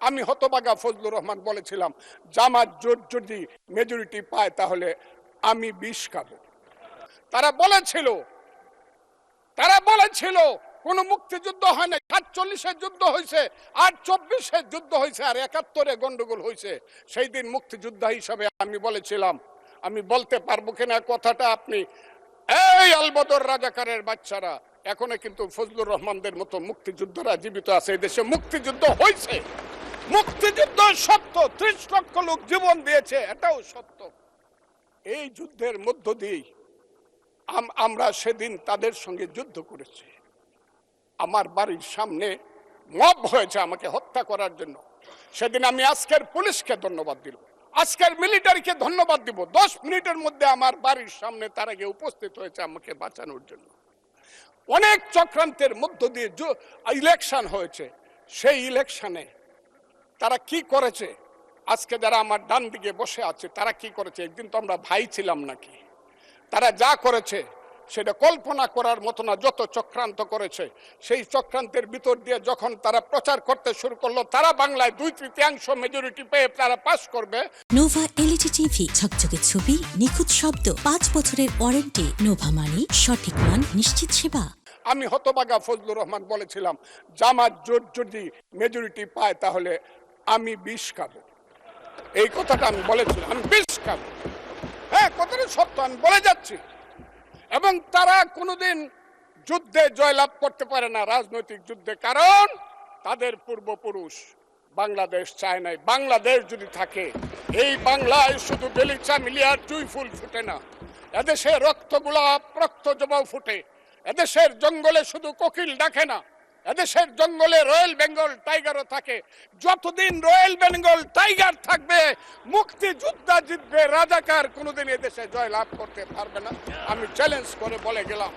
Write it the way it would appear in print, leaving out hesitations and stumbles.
আমি হতভাগা ফজলুর রহমান বলেছিলাম, জামাত জোট যদি মেজরিটি পায় তাহলে আমি বিষ খাবো। তারা বলেছিল কোন মুক্তিযুদ্ধ হয় না, ৪৭-এ যুদ্ধ হয়েছে, আর ২৪-এ যুদ্ধ হয়েছে, আর ৭১-এ গন্ডগোল হয়েছে। সেই দিন মুক্তিযোদ্ধা হিসাবে আমি বলেছিলাম, আমি বলতে পারবো কিনা কথাটা আপনি, এই আলবদর রাজাকারের বাচ্চারা, এখনো কিন্তু ফজলুর রহমানদের মতো মুক্তিযোদ্ধারা জীবিত আছে। এই দেশে মুক্তিযুদ্ধ হয়েছে, মুক্তিযুদ্ধ সত্য, ৩০ লক্ষ লোক জীবন দিয়েছে, এটাও সত্য। এই যুদ্ধের মধ্য দিয়েই আমরা সেদিন তাদের সঙ্গে যুদ্ধ করেছি। আমার বাড়ির সামনে মব হয়েছে আমাকে হত্যা করার জন্য। সেদিন আমি আজকের পুলিশকে ধন্যবাদ দিল, আজকের মিলিটারিকে ধন্যবাদ দিব। 10 মিনিটের মধ্যে আমার বাড়ির সামনে তারা গিয়ে উপস্থিত হয়েছে আমাকে বাঁচানোর জন্য। অনেক চক্রান্তের মধ্য দিয়ে ইলেকশন হয়েছে। সেই ইলেকশনে তারা কি করেছে, আজকে যারা আমার ডান দিকে বসে আছে তারা কি করেছে, একদিন তো আমরা ভাই ছিলাম নাকি? তারা যা করেছে সেটা কল্পনা করার মতো না। যত চক্রান্ত করেছে, সেই চক্রান্তের ভিতর দিয়ে যখন তারা প্রচার করতে শুরু করলো তারা বাংলায় 2/3 মেজরিটি পেয়ে তারা পাস করবে। নোভা এলইডি টিভি, ঝকঝকে ছবি, নিখুঁত শব্দ, 5 বছরের ওয়ারেন্টি। নোভা মানি সঠিক মান, নিশ্চিত সেবা। আমি হতভাগা ফজলুর রহমান বলেছিলাম, জামাত জোট যদি মেজরিটি পায় তাহলে আমি বিষ খাবো। এই কথাটা আমি বলেছিলাম, আমি বিষ খাবো। হ্যাঁ, কথাটা সত্য, আমি বলে যাচ্ছি। এবং তারা কোনোদিন যুদ্ধে জয়লাভ করতে পারে না, রাজনৈতিক যুদ্ধে, কারণ তাদের পূর্বপুরুষ বাংলাদেশ চায় নাই। বাংলাদেশ যদি থাকে, এই বাংলায় শুধু বেলিচা মিলিয়ার জুই ফুল ফুটে না, এদেশে রক্তগোলাপ, রক্ত জবাও ফুটে। এদেশের জঙ্গলে শুধু কোকিল ডাকে না, এদেশের জঙ্গলে রয়্যাল বেঙ্গল টাইগারও থাকে। যতদিন রয়্যাল বেঙ্গল টাইগার থাকবে, মুক্তিযোদ্ধা জিতবে, রাজাকার কোনোদিন এদেশে জয় লাভ করতে পারবে না। আমি চ্যালেঞ্জ করে বলে গেলাম।